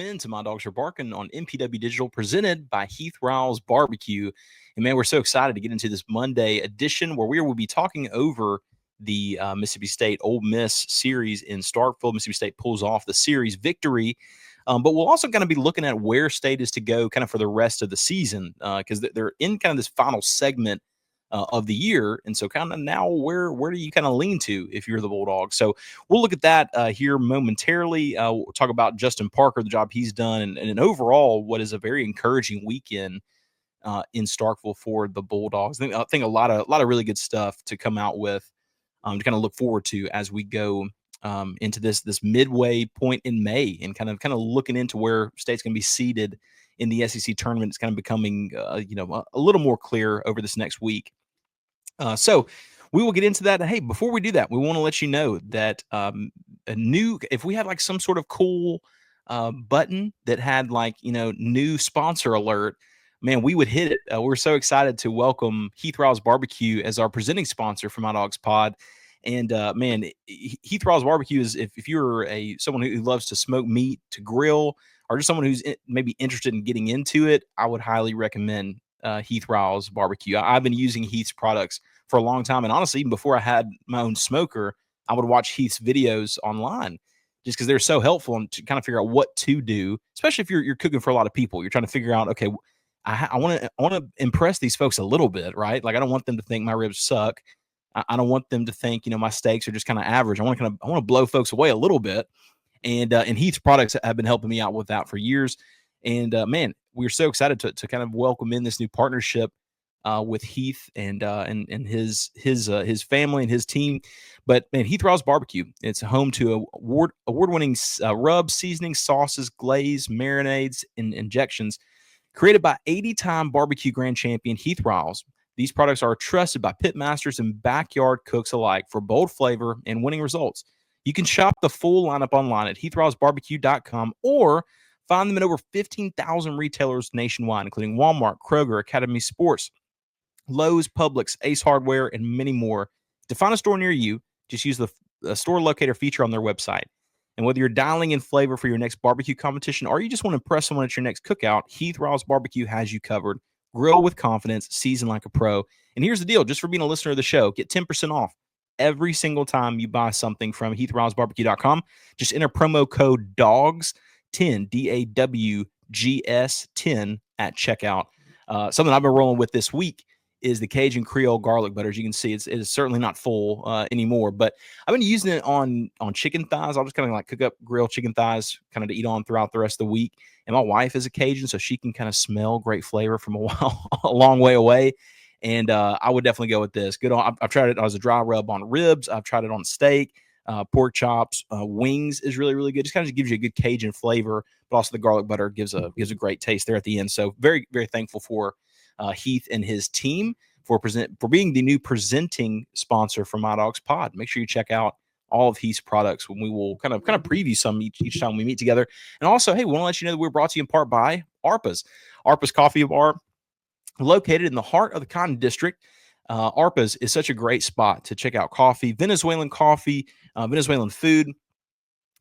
Into My Dogs Are Barking on MPW Digital, presented by Heath Riles Barbecue. And man, we're so excited to get into this Monday edition where we will be talking over the Mississippi State Ole Miss series in Starkville. Mississippi State pulls off the series victory. But we'll also kind of be looking at where State is to go kind of for the rest of the season because they're in kind of this final segment of the year. And so kind of now where do you kind of lean to if you're the Bulldogs? So we'll look at that here momentarily. We'll talk about Justin Parker, the job he's done, and overall what is a very encouraging weekend in Starkville for the Bulldogs. I think a lot of really good stuff to come out with to kind of look forward to as we go into this midway point in May and kind of looking into where State's going to be seated in the SEC tournament. It's kind of becoming a little more clear over this next week. So we will get into that. Hey, before we do that, we want to let you know that if we had like some sort of cool button that had like, new sponsor alert, man, we would hit it. We're so excited to welcome Heath Riles Barbecue as our presenting sponsor for MyDawgsPod. And man, Heath Riles Barbecue is if you're someone who loves to smoke meat, to grill, or just someone who's maybe interested in getting into it, I would highly recommend Heath Riles Barbecue. I've been using Heath's products for a long time. And honestly, even before I had my own smoker, I would watch Heath's videos online just because they're so helpful and to kind of figure out what to do, especially if you're cooking for a lot of people. You're trying to figure out, okay, I want to impress these folks a little bit, right? Like I don't want them to think my ribs suck. I don't want them to think, my steaks are just kind of average. I want to blow folks away a little bit. And Heath's products have been helping me out with that for years. And man, we're so excited to kind of welcome in this new partnership with Heath and his family and his team. But man, Heath Riles Barbecue, it's home to award-winning rubs, seasonings, sauces, glaze, marinades, and injections created by 80-time barbecue grand champion Heath Riles. These products are trusted by pit masters and backyard cooks alike for bold flavor and winning results. You can shop the full lineup online at heathrilesbarbecue.com or find them at over 15,000 retailers nationwide, including Walmart, Kroger, Academy Sports, Lowe's, Publix, Ace Hardware, and many more. To find a store near you, just use the store locator feature on their website. And whether you're dialing in flavor for your next barbecue competition or you just want to impress someone at your next cookout, Heath Riles Barbecue has you covered. Grill with confidence, season like a pro. And here's the deal, just for being a listener of the show, get 10% off every single time you buy something from heathrilesbarbecue.com. Just enter promo code DAWGS10, DAWGS 10 at checkout. Something I've been rolling with this week is the Cajun Creole garlic butter. As you can see, it is certainly not full anymore, but I've been using it on chicken thighs. I'll just kind of like cook up grilled chicken thighs kind of to eat on throughout the rest of the week. And my wife is a Cajun, so she can kind of smell great flavor from a long way away. And I would definitely go with this. Good on. I've tried it as a dry rub on ribs. I've tried it on steak, pork chops, wings is really, really good. Just kind of gives you a good Cajun flavor, but also the garlic butter gives a great taste there at the end. So very, very thankful for Heath and his team for being the new presenting sponsor for MyDawgsPod. Make sure you check out all of Heath's products when we will kind of preview some each time we meet together. And also, hey, we want to let you know that we're brought to you in part by Arpa's Coffee Bar, located in the heart of the Cotton District. Arpa's is such a great spot to check out coffee, Venezuelan coffee, Venezuelan food,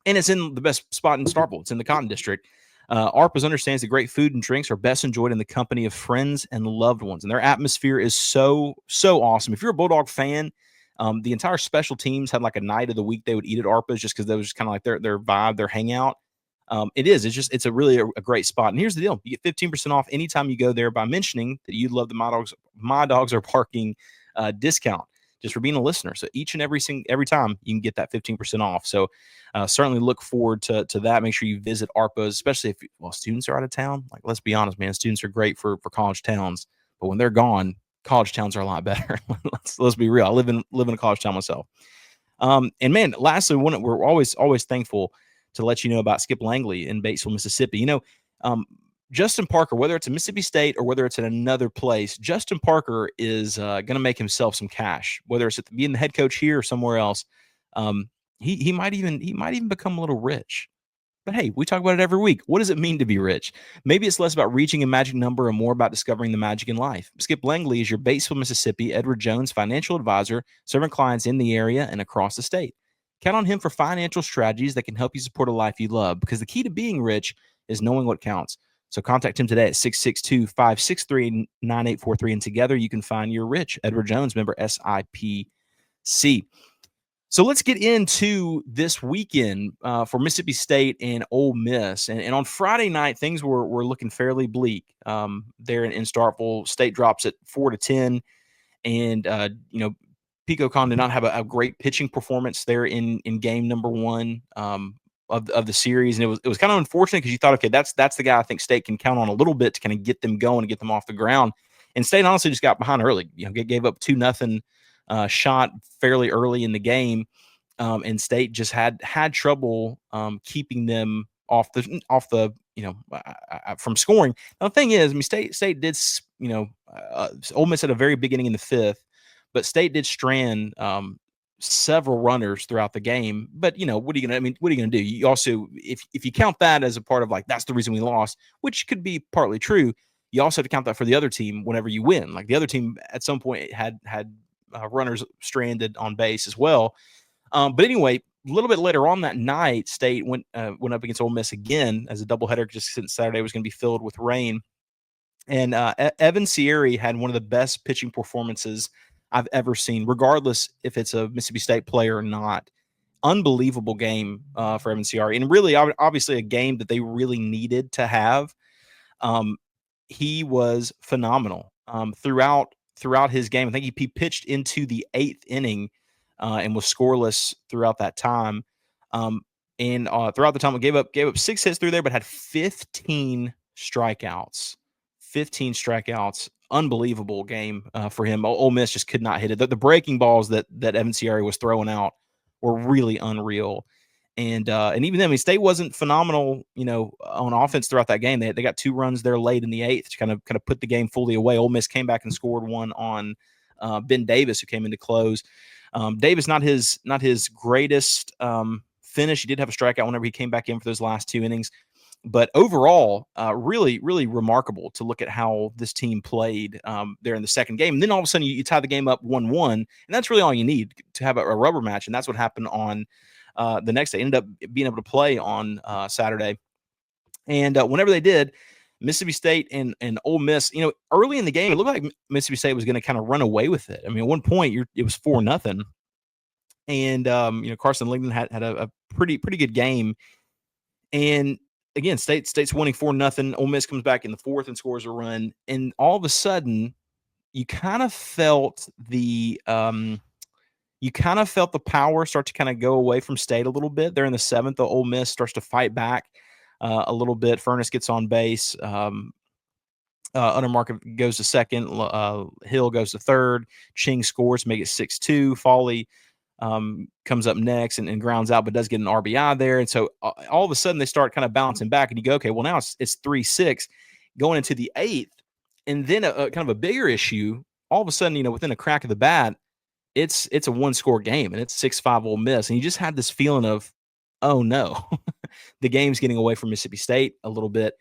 and it's in the best spot in Starkville. It's in the Cotton District. Arpa's understands that great food and drinks are best enjoyed in the company of friends and loved ones, and their atmosphere is so awesome. If you're a Bulldog fan, the entire special teams had like a night of the week they would eat at Arpa's just because that was just kind of like their vibe, their hangout. It's a really a great spot. And here's the deal: you get 15% off anytime you go there by mentioning that you love the My Dogs Are Barking discount, just for being a listener. So each and every time you can get that 15% off. So certainly look forward to that. Make sure you visit ARPA's, especially if students are out of town. Like, let's be honest, man, students are great for college towns, but when they're gone, college towns are a lot better. let's be real. I live in a college town myself. And man, lastly, we're always thankful to let you know about Skip Langley in Batesville, Mississippi. Justin Parker, whether it's at Mississippi State or whether it's at another place, Justin Parker is going to make himself some cash, whether it's being the head coach here or somewhere else. He might even become a little rich. But hey, we talk about it every week. What does it mean to be rich? Maybe it's less about reaching a magic number and more about discovering the magic in life. Skip Langley is your Batesville, Mississippi Edward Jones financial advisor, serving clients in the area and across the state. Count on him for financial strategies that can help you support a life you love, because the key to being rich is knowing what counts. So contact him today at 662-563-9843. And together you can find your rich. Edward Jones, member SIPC. So let's get into this weekend for Mississippi State and Ole Miss. And on Friday night, things were looking fairly bleak there in Starkville. State drops at 4-10. And, Pico Con did not have a great pitching performance there in game number one of the series. And it was kind of unfortunate because you thought, okay, that's the guy I think State can count on a little bit to kind of get them going and get them off the ground. And State honestly just got behind early. Gave up 2-0 shot fairly early in the game. And State just had trouble keeping them off the from scoring. Now, the thing is, State did, Ole Miss had a very beginning in the fifth, but State did strand several runners throughout the game. But what are you gonna do? You also, if you count that as a part of like that's the reason we lost, which could be partly true, you also have to count that for the other team whenever you win. Like the other team at some point had runners stranded on base as well. But anyway, a little bit later on that night, State went up against Ole Miss again as a doubleheader, just since Saturday was going to be filled with rain. And Evan Sierry had one of the best pitching performances I've ever seen, regardless if it's a Mississippi State player or not. Unbelievable game for Evan Sierry, and really, obviously, a game that they really needed to have. He was phenomenal throughout his game. I think he pitched into the 8th inning and was scoreless throughout that time. And throughout the time, gave up 6 hits through there, but had 15 strikeouts. 15 strikeouts. Unbelievable game for him. Ole Miss just could not hit it. The breaking balls that Evan Sierry was throwing out were really unreal. And even then, State wasn't phenomenal, on offense throughout that game. They got 2 runs there late in the 8th to kind of put the game fully away. Ole Miss came back and scored one on Ben Davis, who came in to close. Davis, not his greatest finish. He did have a strikeout whenever he came back in for those last 2 innings. But overall, really, really remarkable to look at how this team played there in the second game. And then all of a sudden, you tie the game up 1-1, and that's really all you need to have a rubber match. And that's what happened on the next day. Ended up being able to play on Saturday. And whenever they did, Mississippi State and Ole Miss, early in the game, it looked like Mississippi State was going to kind of run away with it. I mean, at one point, it was 4-0. And, Carson Lingden had a pretty good game. And again, State's winning 4-0. Ole Miss comes back in the 4th and scores a run. And all of a sudden, you kind of felt the power start to kind of go away from State a little bit. They're in the 7th. The Ole Miss starts to fight back a little bit. Furness gets on base. Undermark goes to second. Hill goes to third. Ching scores to make it 6-2. Foley comes up next and grounds out, but does get an RBI there. And so all of a sudden they start kind of bouncing back, and you go, okay, well now it's 3-6 going into the 8th. And then a kind of a bigger issue, all of a sudden, within a crack of the bat, it's a 1-score game, and it's 6-5 Ole Miss. And you just had this feeling of, oh no, the game's getting away from Mississippi State a little bit.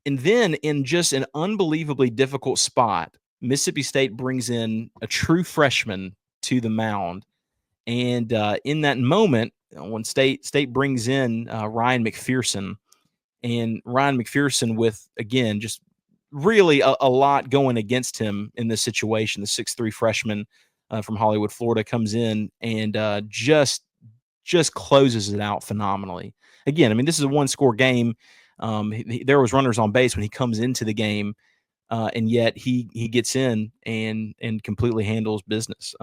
And then in just an unbelievably difficult spot, Mississippi State brings in a true freshman to the mound. And in that moment, when State brings in Ryan McPherson, and Ryan McPherson with, again, just really a lot going against him in this situation, the 6'3" freshman from Hollywood, Florida, comes in and just closes it out phenomenally. Again, I mean, this is a 1-score game. There was runners on base when he comes into the game, and yet he gets in and completely handles business.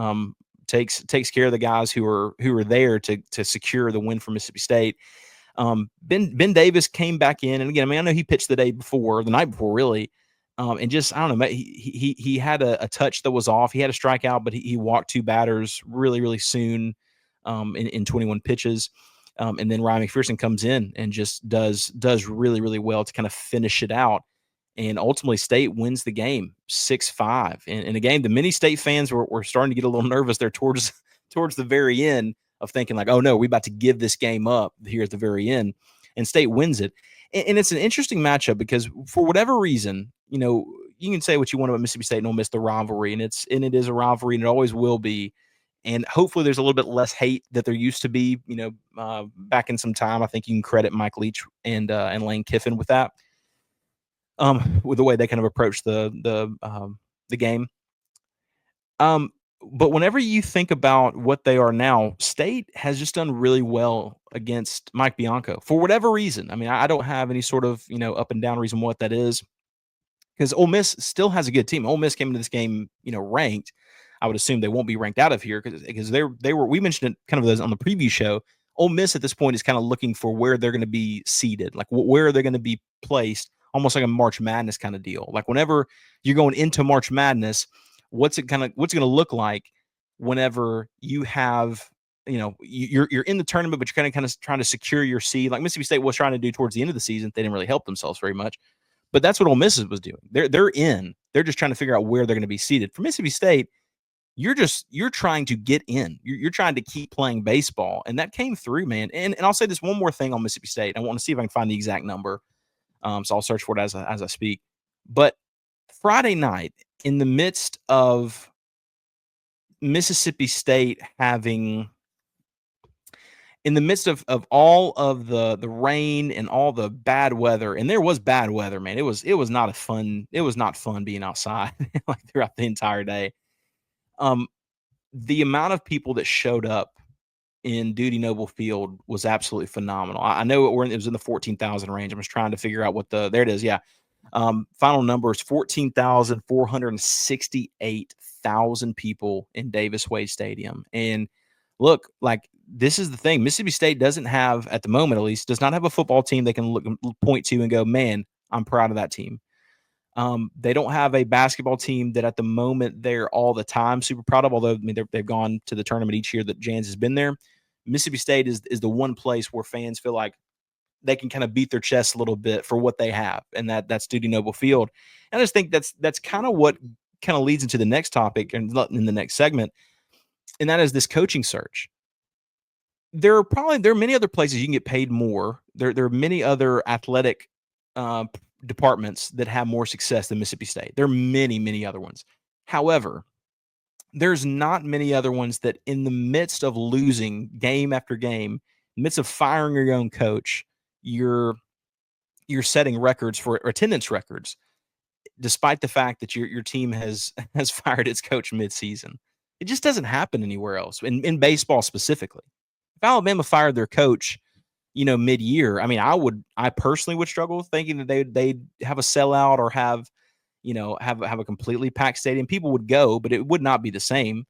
Takes care of the guys who are there to secure the win for Mississippi State. Ben Davis came back in, and again, I mean, I know he pitched the night before, really, and just, I don't know, he had a touch that was off. He had a strikeout, but he walked 2 batters really, really soon in 21 pitches. And then Ryan McPherson comes in and just does really, really well to kind of finish it out. And ultimately, State wins the game 6-5. And again, the many State fans were starting to get a little nervous there towards the very end of thinking like, oh no, we're about to give this game up here at the very end. And State wins it. And it's an interesting matchup because for whatever reason, you can say what you want about Mississippi State and Ole Miss, the rivalry, and it is a rivalry, and it always will be. And hopefully there's a little bit less hate that there used to be, back in some time. I think you can credit Mike Leach and Lane Kiffin with that, with the way they kind of approach the game. But whenever you think about what they are now, State has just done really well against Mike Bianco for whatever reason. I mean, I don't have any sort of up and down reason what that is, because Ole Miss still has a good team. Ole Miss came into this game, ranked. I would assume they won't be ranked out of here because they were. We mentioned it kind of on the preview show. Ole Miss at this point is kind of looking for where they're going to be seated, like where are they going to be placed, almost like a March Madness kind of deal. Like whenever you're going into March Madness, what's it going to look like whenever you have you're in the tournament, but you're kind of trying to secure your seed, like Mississippi State was trying to do towards the end of the season. They didn't really help themselves very much. But that's what Ole Miss was doing. They're in. They're just trying to figure out where they're going to be seated. For Mississippi State, you're trying to get in. You're trying to keep playing baseball, and that came through, man. And I'll say this one more thing on Mississippi State. I want to see if I can find the exact number. So I'll search for it as I speak. But Friday night, in the midst of Mississippi State having, in the midst of all of the rain and all the bad weather, and there was bad weather, man. It was not fun being outside like throughout the entire day. The amount of people that showed up in Dudy Noble Field was absolutely phenomenal. I know it was in the 14,000 range. I was trying to figure out what there it is. Yeah. Final number is 14,468,000 people in Davis Wade Stadium. And look, like, this is the thing. Mississippi State doesn't have, at the moment at least, does not have a football team they can point to and go, man, I'm proud of that team. They don't have a basketball team that at the moment they're all the time super proud of, although they've gone to the tournament each year that Jans has been there. Mississippi State is the one place where fans feel like they can kind of beat their chest a little bit for what they have, and that's Dudy Noble Field. And I just think that's kind of what kind of leads into the next topic and in the next segment, and that is this coaching search. There are many other places you can get paid more. There are many other athletic departments that have more success than Mississippi State. There are many, many other ones. However, there's not many other ones that in the midst of losing game after game, in the midst of firing your own coach, you're setting records for attendance records, despite the fact that your team has fired its coach midseason. It just doesn't happen anywhere else, in baseball specifically. If Alabama fired their coach, mid-year, I mean, I personally would struggle thinking that they'd have a sellout or have a completely packed stadium. People would go, but it would not be the same.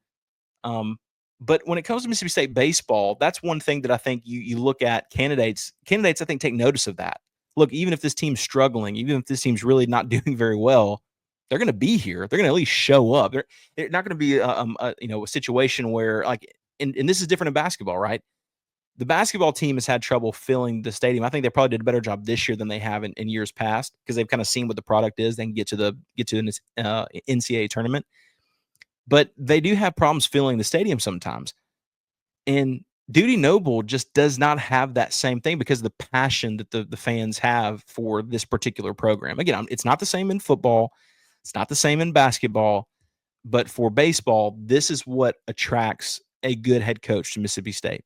But when it comes to Mississippi State baseball, that's one thing that I think you look at candidates, I think, take notice of that. Look, even if this team's struggling, even if this team's really not doing very well, they're going to be here. They're going to at least show up. They're not going to be a situation where, like, and this is different in basketball, right? The basketball team has had trouble filling the stadium. I think they probably did a better job this year than they have in years past, because they've kind of seen what the product is. They can get to an NCAA tournament, but they do have problems filling the stadium sometimes. And Dudy Noble just does not have that same thing because of the passion that the fans have for this particular program. Again, it's not the same in football. It's not the same in basketball. But for baseball, this is what attracts a good head coach to Mississippi State.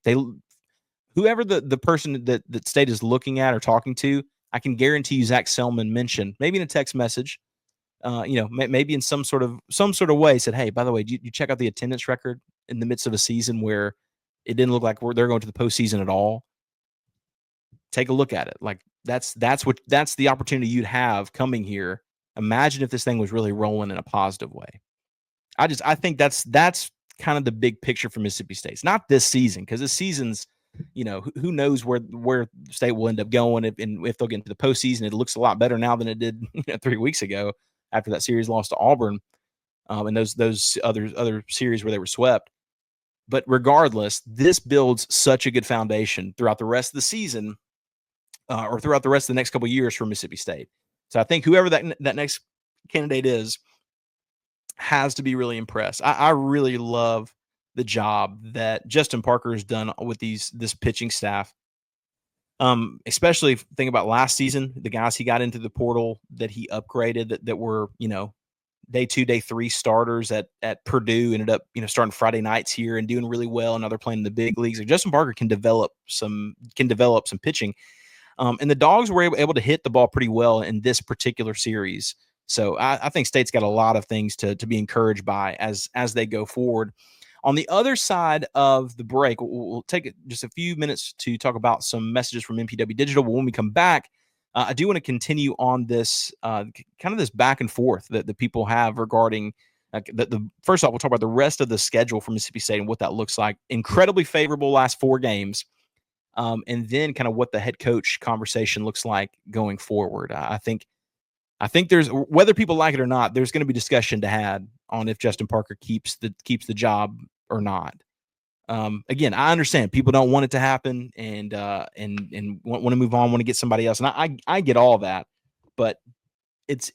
Whoever the person that State is looking at or talking to, I can guarantee you Zach Selman mentioned, maybe in a text message, maybe in some sort of way, said, hey, by the way, you check out the attendance record in the midst of a season where it didn't look like they're going to the postseason at all. Take a look at it. Like, that's the opportunity you'd have coming here. Imagine if this thing was really rolling in a positive way. I think that's kind of the big picture for Mississippi State. It's not this season, because this season's, who knows where State will end up going if they'll get into the postseason. It looks a lot better now than it did 3 weeks ago after that series lost to Auburn, and those other series where they were swept. But regardless, this builds such a good foundation throughout the rest of the season, or throughout the rest of the next couple of years for Mississippi State. So I think whoever that next candidate is has to be really impressed. I really love the job that Justin Parker has done with this pitching staff. Especially think about last season, the guys he got into the portal that he upgraded that were, day 2, day 3 starters at Purdue ended up, starting Friday nights here and doing really well. Now they're playing in the big leagues. Like Justin Parker can develop some pitching. And the Dogs were able to hit the ball pretty well in this particular series. So I think State's got a lot of things to be encouraged by as they go forward. On the other side of the break, we'll take just a few minutes to talk about some messages from MPW Digital. But when we come back, I do want to continue on this kind of this back and forth that the people have regarding first off, we'll talk about the rest of the schedule for Mississippi State and what that looks like. Incredibly favorable last 4 games. And then kind of what the head coach conversation looks like going forward. I think there's, whether people like it or not, there's going to be discussion to have on if Justin Parker keeps the job or not. Again, I understand people don't want it to happen and want to move on, want to get somebody else, and I get all that, but it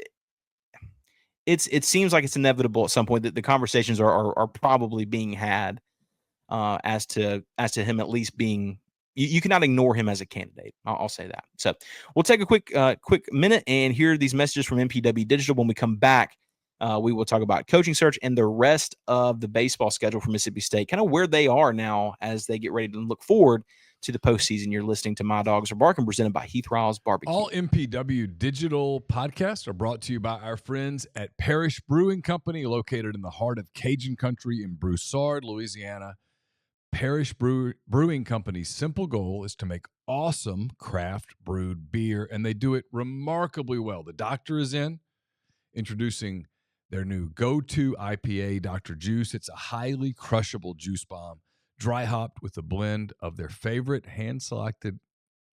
seems like it's inevitable at some point that the conversations are probably being had as to him at least being. You cannot ignore him as a candidate. I'll say that. So we'll take a quick minute and hear these messages from MPW Digital. When we come back, we will talk about coaching search and the rest of the baseball schedule for Mississippi State, kind of where they are now as they get ready to look forward to the postseason. You're listening to My Dogs Are Barking, presented by Heath Riles Barbecue. All MPW Digital podcasts are brought to you by our friends at Parish Brewing Company, located in the heart of Cajun country in Broussard, Louisiana. Parish Brewing Company's simple goal is to make awesome craft brewed beer, and they do it remarkably well. The doctor is introducing their new go-to IPA, Dr. Juice. It's a highly crushable juice bomb, dry hopped with a blend of their favorite hand-selected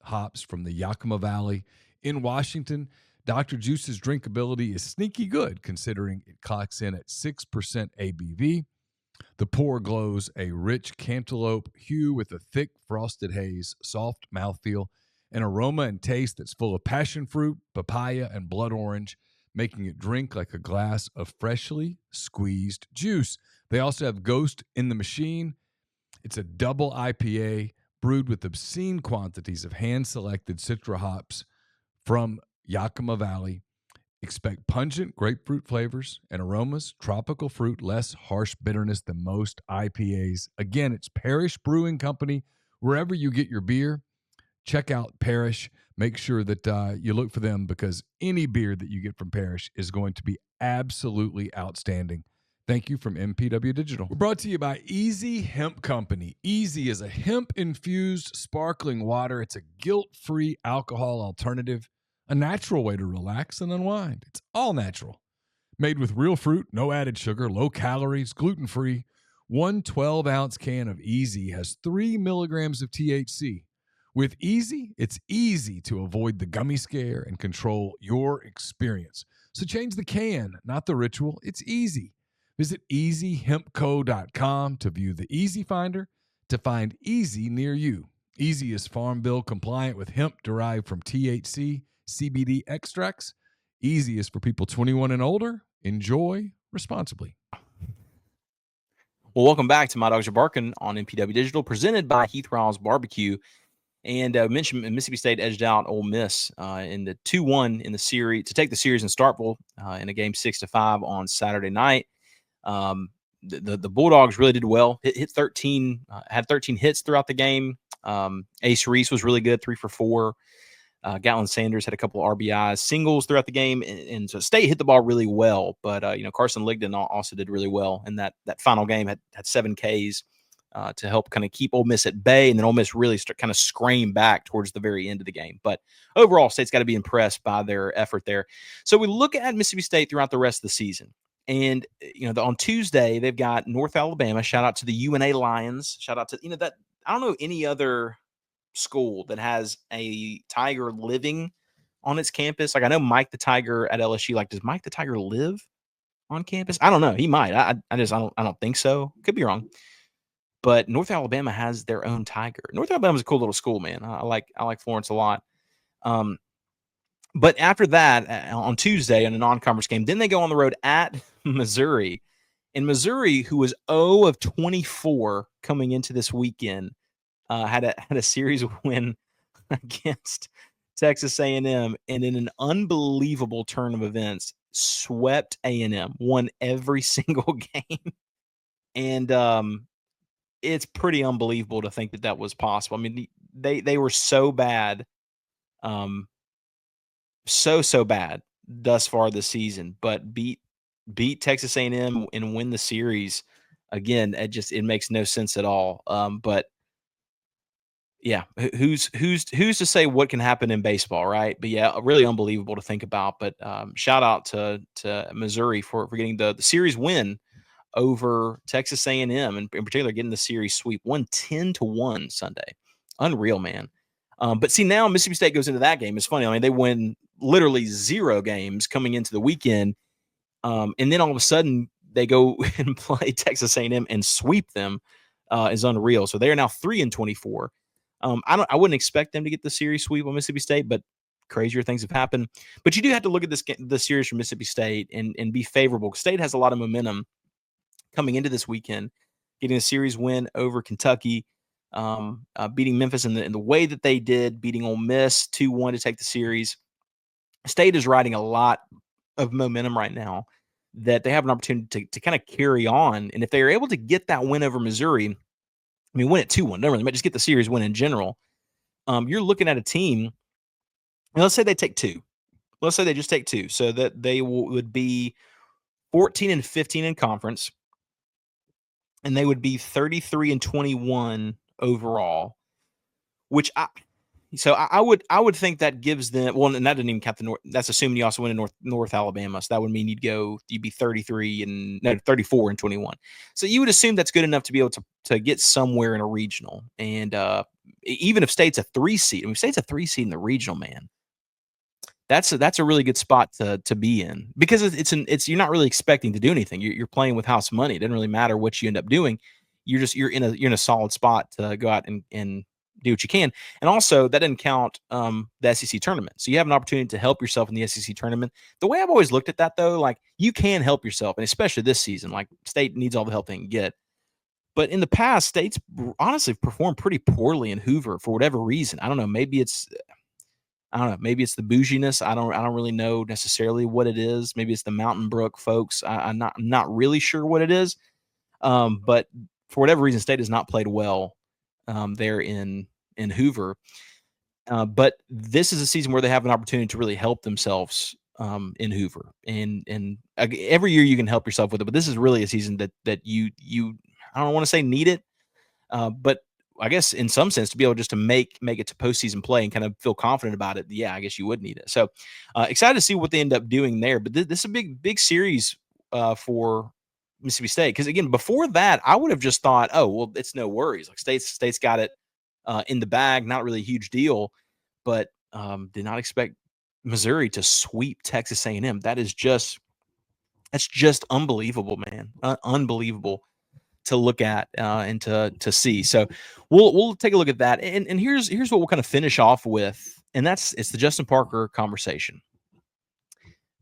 hops from the Yakima Valley in Washington. Dr. Juice's drinkability is sneaky good, considering it clocks in at 6% ABV. The pour glows a rich cantaloupe hue with a thick frosted haze, soft mouthfeel, an aroma and taste that's full of passion fruit, papaya, and blood orange, making it drink like a glass of freshly squeezed juice. They also have Ghost in the Machine. It's a double IPA brewed with obscene quantities of hand-selected Citra hops from Yakima Valley. Expect pungent grapefruit flavors and aromas, tropical fruit, less harsh bitterness than most IPAs. Again, it's Parish Brewing Company. Wherever you get your beer, check out Parish. Make sure that you look for them, because any beer that you get from Parish is going to be absolutely outstanding. Thank you from MPW Digital. We're brought to you by Easy Hemp Company. Easy is a hemp-infused sparkling water. It's a guilt-free alcohol alternative, a natural way to relax and unwind. It's all natural. Made with real fruit, no added sugar, low calories, gluten-free. One 12-ounce can of Easy has 3 milligrams of THC. With Easy, it's easy to avoid the gummy scare and control your experience. So change the can, not the ritual. It's easy. Visit EasyHempCo.com to view the Easy Finder to find Easy near you. Easy is Farm Bill compliant with hemp derived from THC, CBD extracts. Easy is for people 21 and older. Enjoy responsibly. Well, welcome back to My Dogs Are Barking on MPW Digital, presented by Heath Riles Barbecue. And mentioned Mississippi State edged out Ole Miss in the 2-1 in the series to take the series in Starkville in a game 6-5 on Saturday night. The Bulldogs really did well. Hit 13, had 13 hits throughout the game. Ace Reese was really good, 3 for 4. Gatlin Sanders had a couple of RBIs, singles throughout the game, and so State hit the ball really well. But Carson Ligdon also did really well in that final game. Had 7 Ks to help kind of keep Ole Miss at bay, and then Ole Miss really kind of scream back towards the very end of the game. But overall, State's got to be impressed by their effort there. So we look at Mississippi State throughout the rest of the season, and on Tuesday they've got North Alabama. Shout out to the UNA Lions. Shout out to that. I don't know any other school that has a Tiger living on its campus. Like, I know Mike the Tiger at LSU. Like, does Mike the Tiger live on campus? I don't know. He might. I don't think so. Could be wrong. But North Alabama has their own Tiger. North Alabama's a cool little school, man. I like Florence a lot. But after that, on Tuesday in a non-conference game, then they go on the road at Missouri. And Missouri, who was 0 of 24 coming into this weekend, had a series win against Texas A&M, and in an unbelievable turn of events, swept A&M, won every single game. And it's pretty unbelievable to think that that was possible. I mean, they were so bad, um, so bad thus far this season, but beat Texas A&M and win the series. Again, it makes no sense at all. But yeah, who's to say what can happen in baseball, right? But yeah, really unbelievable to think about. But shout out to Missouri for getting the series win over Texas A&M, and in particular getting the series sweep, won 10-1 Sunday. Unreal, man. But see, now Mississippi State goes into that game. It's funny. I mean, they win literally 0 games coming into the weekend, and then all of a sudden they go and play Texas A&M and sweep them. Is unreal. So they are now 3-24. I wouldn't expect them to get the series sweep on Mississippi State, but crazier things have happened. But you do have to look at the series from Mississippi State and be favorable. State has a lot of momentum coming into this weekend, getting a series win over Kentucky, beating Memphis in the way that they did, beating Ole Miss 2-1 to take the series. State is riding a lot of momentum right now that they have an opportunity to kind of carry on. And if they are able to get that win over Missouri, I mean, win it 2-1, don't really, just get the series win in general. You're looking at a team, let's say they take 2. Let's say they just take 2, so that they would be 14-15 in conference, and they would be 33-21 overall, which I would think that gives them, well, and that didn't even count the North. That's assuming you also win in North Alabama. So that would mean you'd be 34-21. So you would assume that's good enough to be able to get somewhere in a regional. And even if State's a 3 seed, I mean, if State's a 3 seed in the regional, man, that's a really good spot to be in, because it's you're not really expecting to do anything. You're playing with house money. It doesn't really matter what you end up doing. You're in a solid spot to go out and do what you can. And also, that didn't count the SEC tournament. So you have an opportunity to help yourself in the SEC tournament. The way I've always looked at that, though, like, you can help yourself, and especially this season, like, State needs all the help they can get. But in the past, State's honestly performed pretty poorly in Hoover for whatever reason. I don't know. Maybe it's the bouginess. I don't really know necessarily what it is. Maybe it's the Mountain Brook folks. I'm not really sure what it is. But for whatever reason, State has not played well there in Hoover. But this is a season where they have an opportunity to really help themselves in Hoover. And every year you can help yourself with it. But this is really a season that you I don't want to say need it, but I guess in some sense, to be able just to make it to postseason play and kind of feel confident about it, yeah, I guess you would need it. So excited to see what they end up doing there. But this is a big series for Mississippi State, because again, before that, I would have just thought, oh well, it's no worries. Like State's got it in the bag, not really a huge deal. But did not expect Missouri to sweep Texas A&M. That's just unbelievable, man. Unbelievable to look at and to see. So we'll take a look at that. And here's what we'll kind of finish off with, and it's the Justin Parker conversation.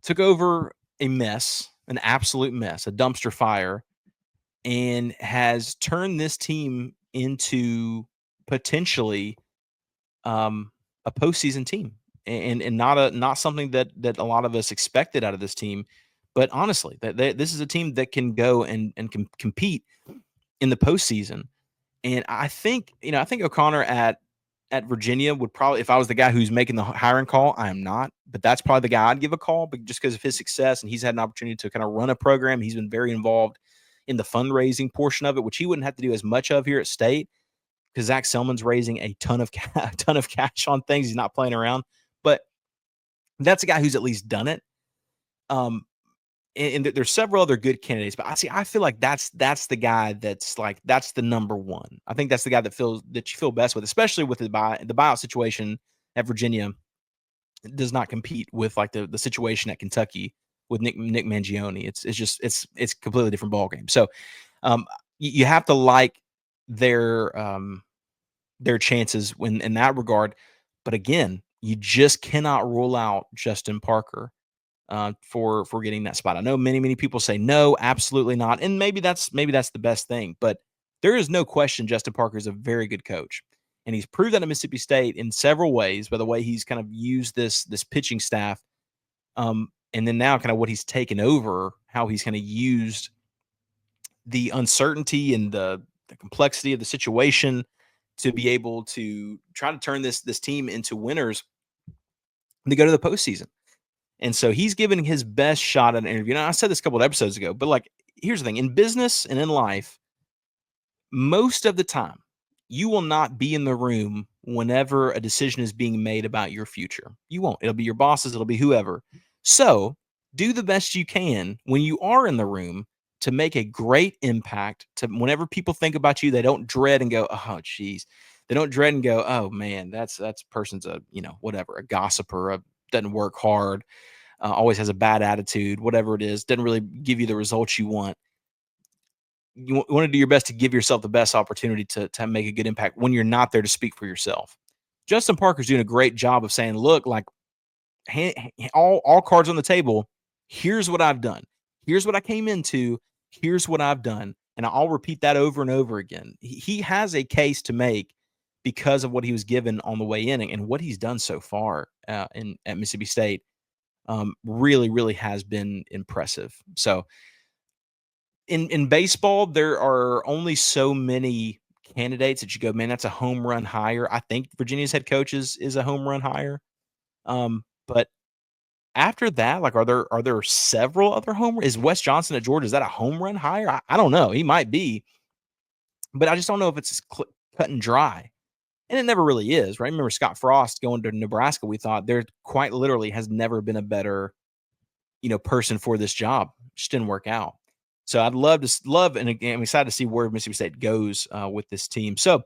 Took over a mess, an absolute mess, a dumpster fire, and has turned this team into potentially a postseason team, and not something that a lot of us expected out of this team. But honestly, this is a team that can go and can compete in the postseason. And I think O'Connor at Virginia would probably, if I was the guy who's making the hiring call, I am not, but that's probably the guy I'd give a call, but just because of his success, and he's had an opportunity to kind of run a program. He's been very involved in the fundraising portion of it, which he wouldn't have to do as much of here at State, because Zach Selman's raising a ton of cash on things. He's not playing around, but that's a guy who's at least done it. And there's several other good candidates, but I feel like that's the guy that's the number one. I think that's the guy that you feel best with, especially with the buyout situation at Virginia. It does not compete with like the situation at Kentucky with Nick Mangione. It's a completely different ballgame. So you have to like their chances in that regard. But again, you just cannot rule out Justin Parker for getting that spot. I know many people say no, absolutely not, and maybe that's the best thing. But there is no question Justin Parker is a very good coach, and he's proved that at Mississippi State in several ways by the way he's kind of used this pitching staff. And then now kind of what he's taken over, how he's kind of used the uncertainty and the complexity of the situation to be able to try to turn this team into winners to go to the postseason. And so he's giving his best shot at an interview. Now, I said this a couple of episodes ago, but like, here's the thing: in business and in life, most of the time, you will not be in the room whenever a decision is being made about your future. You won't. It'll be your bosses, it'll be whoever. So do the best you can when you are in the room to make a great impact. To whenever people think about you, they don't dread and go, oh, geez. They don't dread and go, oh man, that's person's a, whatever, a gossiper, doesn't work hard, always has a bad attitude, whatever it is, doesn't really give you the results you want. You want to do your best to give yourself the best opportunity to make a good impact when you're not there to speak for yourself. Justin Parker's doing a great job of saying, look, like, all cards on the table. Here's what I've done. Here's what I came into. Here's what I've done. And I'll repeat that over and over again. He has a case to make because of what he was given on the way in, and what he's done so far at Mississippi State really, really has been impressive. So in baseball, there are only so many candidates that you go, man, that's a home run hire. I think Virginia's head coach is a home run hire. But after that, like, are there several other home? Is Wes Johnson at Georgia, is that a home run hire? I don't know. He might be, but I just don't know if it's cut and dry. And it never really is, right? Remember Scott Frost going to Nebraska? We thought there quite literally has never been a better, person for this job. Just didn't work out. So I'd love, and again, I'm excited to see where Mississippi State goes with this team. So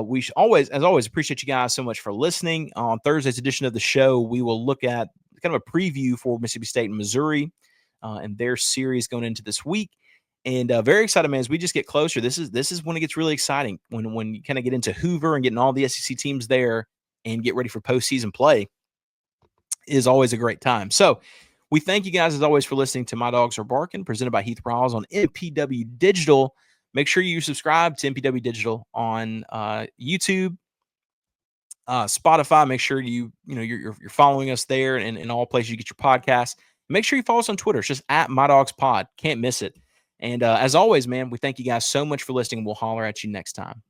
we should always, as always, appreciate you guys so much for listening. On Thursday's edition of the show, we will look at kind of a preview for Mississippi State and Missouri and their series going into this week. And very excited, man, as we just get closer. This is when it gets really exciting, when you kind of get into Hoover and getting all the SEC teams there and get ready for postseason play is always a great time. So we thank you guys, as always, for listening to My Dogs Are Barking, presented by Heath Riles on MPW Digital. Make sure you subscribe to MPW Digital on YouTube, Spotify. Make sure you're following us there and in all places you get your podcasts. Make sure you follow us on Twitter. It's just at MyDawgsPod. Can't miss it. And as always, man, we thank you guys so much for listening. We'll holler at you next time.